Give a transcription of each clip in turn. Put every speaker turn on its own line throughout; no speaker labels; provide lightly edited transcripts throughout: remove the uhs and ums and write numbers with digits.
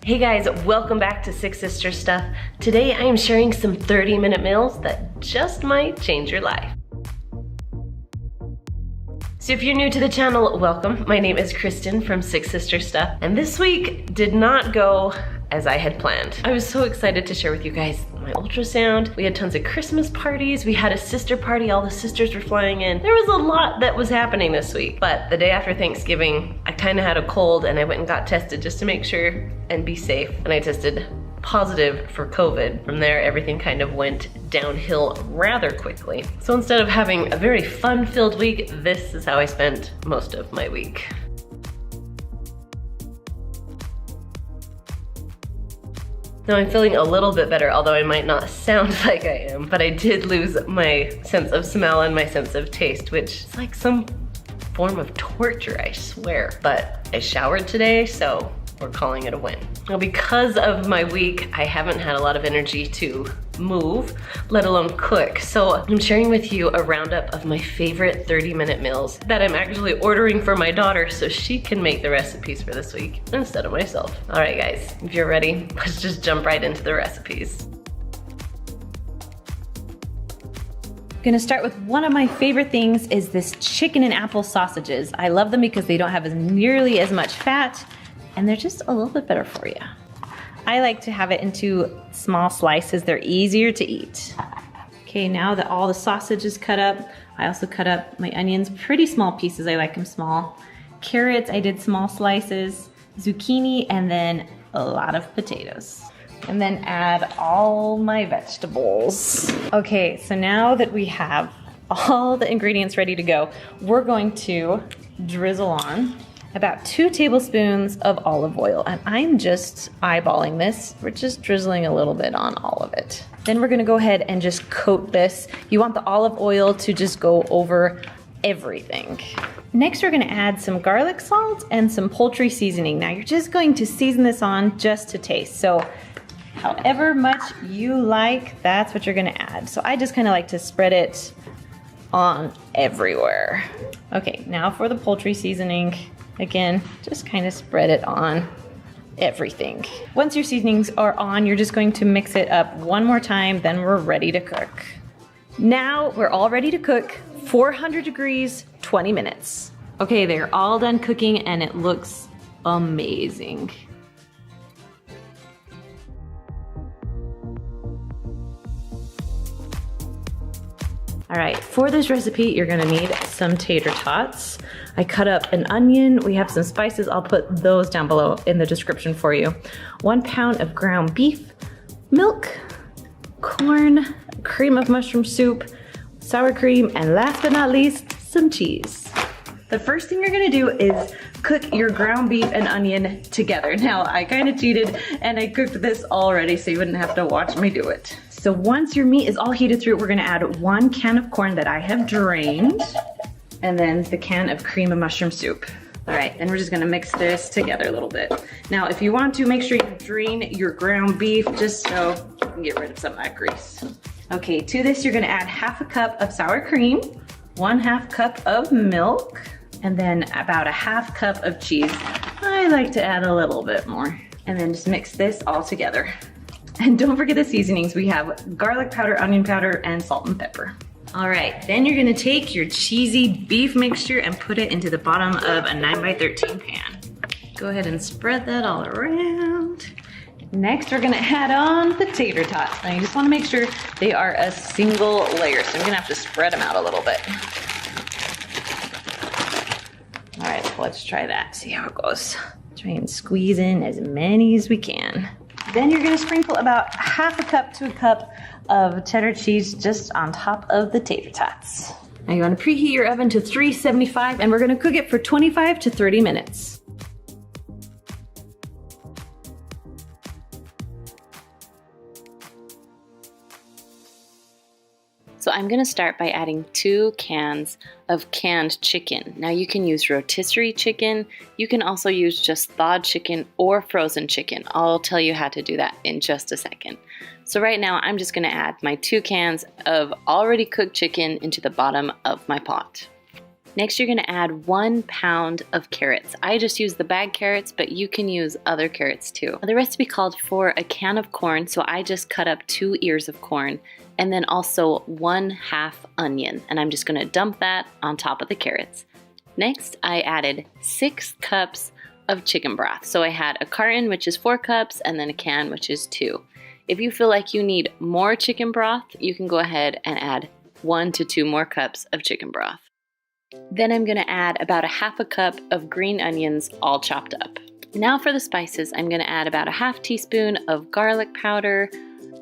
Hey guys, welcome back to Six Sister Stuff. Today I am sharing some 30-minute meals that just might change your life. So if you're new to the channel, welcome. My name is Kristen from Six Sister Stuff, and this week did not go as I had planned. I was so excited to share with you guys my ultrasound. We had tons of Christmas parties. We had a sister party. All the sisters were flying in. There was a lot that was happening this week. But the day after Thanksgiving, I kind of had a cold and I went and got tested just to make sure and be safe. And I tested positive for COVID. From there, everything kind of went downhill rather quickly. So instead of having a very fun-filled week, this is how I spent most of my week. Now I'm feeling a little bit better, although I might not sound like I am, but I did lose my sense of smell and my sense of taste, which is like some form of torture, I swear. But I showered today, so we're calling it a win. Now because of my week, I haven't had a lot of energy to move, let alone cook. So I'm sharing with you a roundup of my favorite 30-minute meals that I'm actually ordering for my daughter so she can make the recipes for this week instead of myself. All right guys, if you're ready, let's just jump right into the recipes.
Gonna start with one of my favorite things is this chicken and apple sausages. I love them because they don't have nearly as much fat and they're just a little bit better for you. I like to have it into small slices. They're easier to eat. Okay, now that all the sausage is cut up, I also cut up my onions, pretty small pieces. I like them small. Carrots, I did small slices, zucchini, and then a lot of potatoes. And then add all my vegetables. Okay, so now that we have all the ingredients ready to go, we're going to drizzle on about 2 tablespoons of olive oil, and I'm just eyeballing this. We're just drizzling a little bit on all of it. Then we're gonna go ahead and just coat this. You want the olive oil to just go over everything. Next, we're gonna add some garlic salt and some poultry seasoning. Now you're just going to season this on just to taste. So however much you like, that's what you're gonna add. So I just kinda like to spread it on everywhere. Okay, now for the poultry seasoning. Again, just kind of spread it on everything. Once your seasonings are on, you're just going to mix it up one more time, then we're ready to cook. Now we're all ready to cook, 400 degrees, 20 minutes. Okay, they're all done cooking and it looks amazing. All right, for this recipe, you're gonna need some tater tots. I cut up an onion. We have some spices. I'll put those down below in the description for you. 1 pound of ground beef, milk, corn, cream of mushroom soup, sour cream, and last but not least, some cheese. The first thing you're gonna do is cook your ground beef and onion together. Now, I kind of cheated and I cooked this already so you wouldn't have to watch me do it. So once your meat is all heated through, we're gonna add 1 can of corn that I have drained, and then the can of cream of mushroom soup. All right, then we're just gonna mix this together a little bit. Now, if you want to, make sure you drain your ground beef just so you can get rid of some of that grease. Okay, to this, you're gonna add 1/2 cup of sour cream, 1/2 cup of milk, and then about 1/2 cup of cheese. I like to add a little bit more. And then just mix this all together. And don't forget the seasonings. We have garlic powder, onion powder, and salt and pepper. All right, then you're gonna take your cheesy beef mixture and put it into the bottom of a 9x13 pan. Go ahead and spread that all around. Next, we're gonna add on the tater tots. Now you just wanna make sure they are a single layer, so you're gonna have to spread them out a little bit. All right, let's try that, see how it goes. Try and squeeze in as many as we can. Then you're gonna sprinkle about 1/2 cup to 1 cup of cheddar cheese just on top of the tater tots. Now you wanna preheat your oven to 375 and we're gonna cook it for 25 to 30 minutes. So I'm gonna start by adding 2 cans of canned chicken. Now you can use rotisserie chicken, you can also use just thawed chicken or frozen chicken. I'll tell you how to do that in just a second. So right now I'm just gonna add my 2 cans of already cooked chicken into the bottom of my pot. Next, you're gonna add 1 pound of carrots. I just use the bag carrots, but you can use other carrots too. The recipe called for a can of corn, so I just cut up 2 ears of corn, and then also 1/2 onion, and I'm just gonna dump that on top of the carrots. Next, I added 6 cups of chicken broth. So I had a carton, which is 4 cups, and then a can, which is 2. If you feel like you need more chicken broth, you can go ahead and add 1 to 2 more cups of chicken broth. Then I'm gonna add about 1/2 cup of green onions, all chopped up. Now for the spices, I'm gonna add about 1/2 teaspoon of garlic powder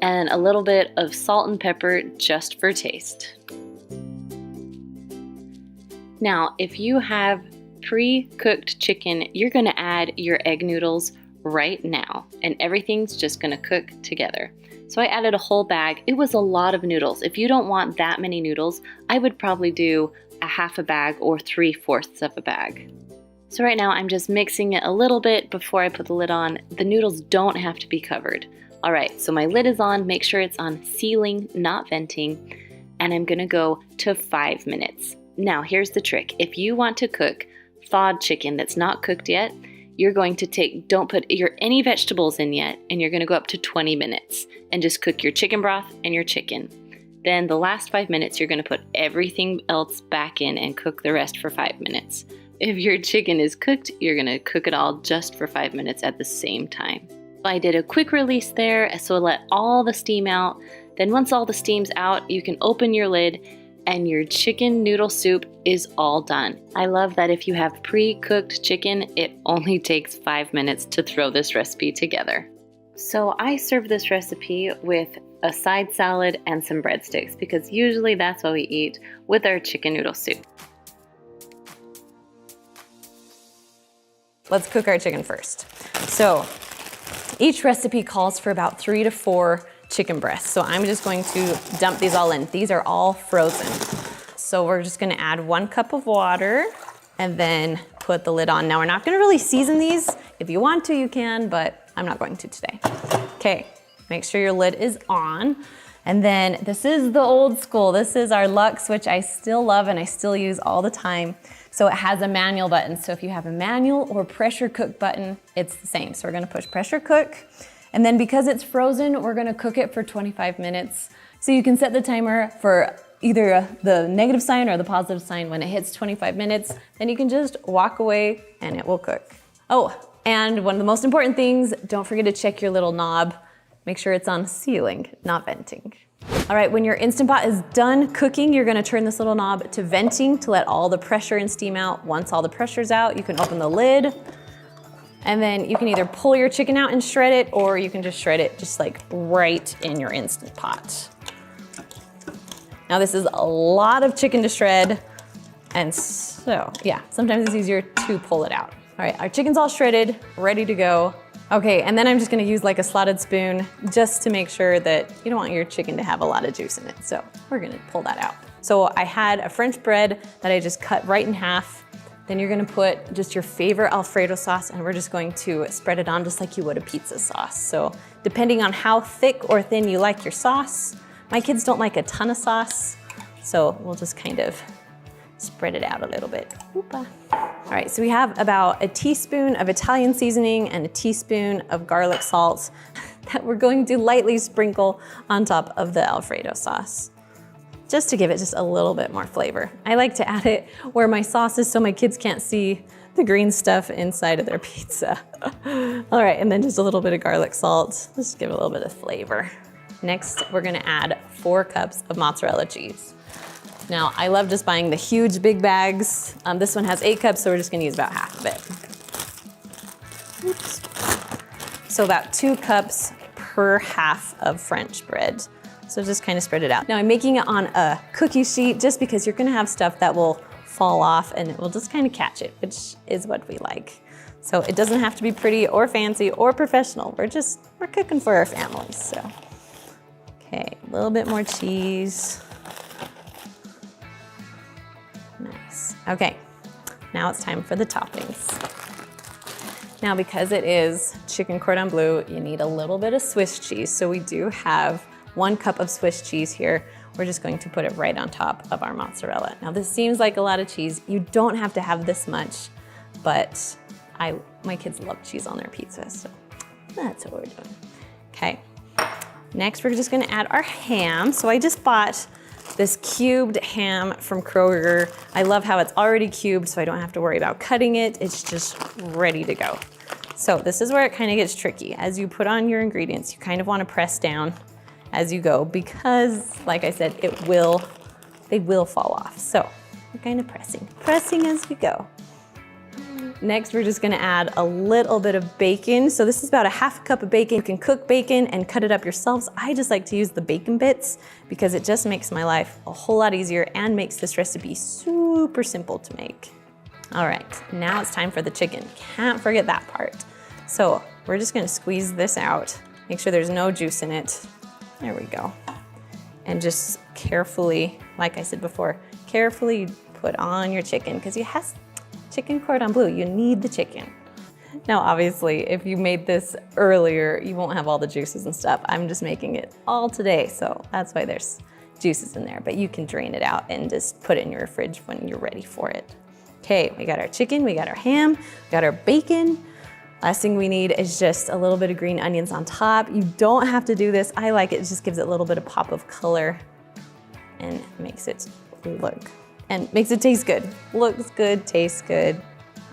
and a little bit of salt and pepper just for taste. Now, if you have pre-cooked chicken, you're gonna add your egg noodles right now, and everything's just gonna cook together. So I added a whole bag. It was a lot of noodles. If you don't want that many noodles, I would probably do 1/2 bag or 3/4 of a bag. So right now I'm just mixing it a little bit before I put the lid on. The noodles don't have to be covered. All right, so my lid is on. Make sure it's on sealing, not venting, and I'm gonna go to 5 minutes. Now here's the trick. If you want to cook thawed chicken that's not cooked yet, you're going to don't put any vegetables in yet, and you're gonna go up to 20 minutes and just cook your chicken broth and your chicken. Then the last 5 minutes, you're gonna put everything else back in and cook the rest for 5 minutes. If your chicken is cooked, you're gonna cook it all just for 5 minutes at the same time. I did a quick release there, so let all the steam out. Then once all the steam's out, you can open your lid and your chicken noodle soup is all done. I love that if you have pre-cooked chicken, it only takes 5 minutes to throw this recipe together. So I serve this recipe with a side salad and some breadsticks because usually that's what we eat with our chicken noodle soup.
Let's cook our chicken first. So each recipe calls for about 3 to 4 chicken breasts. So I'm just going to dump these all in. These are all frozen. So we're just gonna add 1 cup of water and then put the lid on. Now we're not gonna really season these. If you want to, you can, but I'm not going to today. Okay, make sure your lid is on. And then this is the old school. This is our Lux, which I still love and I still use all the time. So it has a manual button. So if you have a manual or pressure cook button, it's the same. So we're gonna push pressure cook. And then because it's frozen, we're gonna cook it for 25 minutes. So you can set the timer for either the negative sign or the positive sign. When it hits 25 minutes, then you can just walk away and it will cook. Oh, and one of the most important things, don't forget to check your little knob. Make sure it's on sealing, not venting. All right, when your Instant Pot is done cooking, you're gonna turn this little knob to venting to let all the pressure and steam out. Once all the pressure's out, you can open the lid, and then you can either pull your chicken out and shred it, or you can just shred it just like right in your Instant Pot. Now this is a lot of chicken to shred, and so yeah, sometimes it's easier to pull it out. All right, our chicken's all shredded, ready to go. Okay, and then I'm just gonna use like a slotted spoon just to make sure that you don't want your chicken to have a lot of juice in it. So we're gonna pull that out. So I had a French bread that I just cut right in half. Then you're gonna put just your favorite Alfredo sauce, and we're just going to spread it on just like you would a pizza sauce. So depending on how thick or thin you like your sauce, my kids don't like a ton of sauce, so we'll just kind of spread it out a little bit. Oopa. All right, so we have about a teaspoon of Italian seasoning and a teaspoon of garlic salt that we're going to lightly sprinkle on top of the Alfredo sauce, just to give it just a little bit more flavor. I like to add it where my sauce is so my kids can't see the green stuff inside of their pizza. All right, and then just a little bit of garlic salt. Let's give it a little bit of flavor. Next, we're gonna add 4 cups of mozzarella cheese. Now, I love just buying the huge big bags. This one has 8 cups, so we're just gonna use about half of it. Oops. So about 2 cups per half of French bread. So just kind of spread it out. Now I'm making it on a cookie sheet just because you're gonna have stuff that will fall off and it will just kind of catch it, which is what we like. So it doesn't have to be pretty or fancy or professional. We're cooking for our families, so. Okay, a little bit more cheese. Nice. Okay, now it's time for the toppings. Now because it is chicken cordon bleu, you need a little bit of Swiss cheese. So we do have 1 cup of Swiss cheese here. we're just going to put it right on top of our mozzarella. Now this seems like a lot of cheese. You don't have to have this much, but my kids love cheese on their pizzas, so that's what we're doing. Okay, next we're just gonna add our ham. So I just bought this cubed ham from Kroger. I love how it's already cubed, so I don't have to worry about cutting it. It's just ready to go. So this is where it kind of gets tricky. As you put on your ingredients, you kind of want to press down as you go because, like I said, they will fall off. So we're kind of pressing as we go. Next, we're just gonna add a little bit of bacon. So this is about a half cup of bacon. You can cook bacon and cut it up yourselves. I just like to use the bacon bits because it just makes my life a whole lot easier and makes this recipe super simple to make. All right, now it's time for the chicken. Can't forget that part. So we're just gonna squeeze this out. Make sure there's no juice in it. There we go. And just carefully, like I said before, carefully put on your chicken because it has chicken cordon bleu. You need the chicken. Now, obviously, if you made this earlier, you won't have all the juices and stuff. I'm just making it all today, so that's why there's juices in there. But you can drain it out and just put it in your fridge when you're ready for it. Okay, we got our chicken, we got our ham, we got our bacon. Last thing we need is just a little bit of green onions on top. You don't have to do this. I like it. It just gives it a little bit of pop of color and makes it look and makes it taste good. Looks good, tastes good.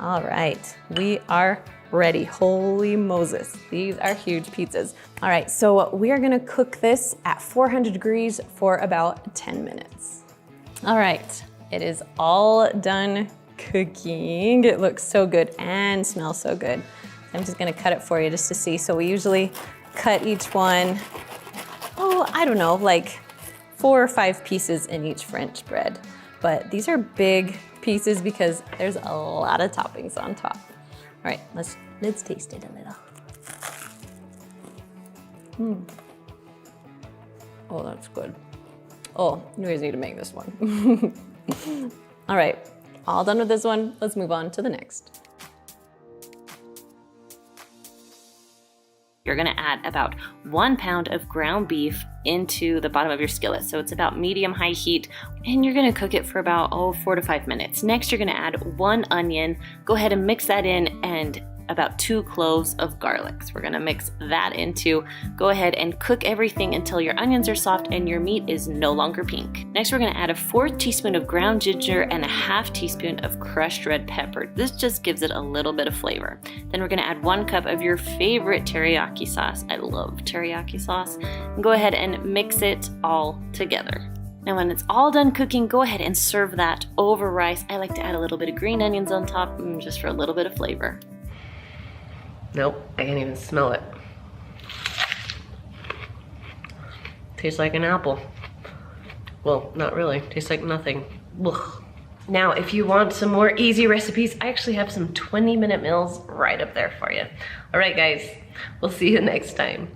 All right, we are ready. Holy Moses, these are huge pizzas. All right, so we are gonna cook this at 400 degrees for about 10 minutes. All right, it is all done cooking. It looks so good and smells so good. I'm just gonna cut it for you just to see. So we usually cut each one, I don't know, like 4 or 5 pieces in each French bread. But these are big pieces because there's a lot of toppings on top. All right, let's taste it a little. Oh, that's good. Oh, you guys need to make this one. All right, all done with this one. Let's move on to the next.
You're gonna add about 1 pound of ground beef into the bottom of your skillet. So it's about medium-high heat, and you're gonna cook it for about 4 to 5 minutes. Next, you're gonna add 1 onion. Go ahead and mix that in, and about 2 cloves of garlic. So we're gonna mix that into. Go ahead and cook everything until your onions are soft and your meat is no longer pink. Next, we're gonna add a 4th teaspoon of ground ginger and a 1/2 teaspoon of crushed red pepper. This just gives it a little bit of flavor. Then we're gonna add 1 cup of your favorite teriyaki sauce. I love teriyaki sauce. And go ahead and mix it all together. Now when it's all done cooking, go ahead and serve that over rice. I like to add a little bit of green onions on top just for a little bit of flavor. Nope, I can't even smell it. Tastes like an apple. Well, not really, tastes like nothing. Ugh. Now, if you want some more easy recipes, I actually have some 20-minute meals right up there for you. All right, guys, we'll see you next time.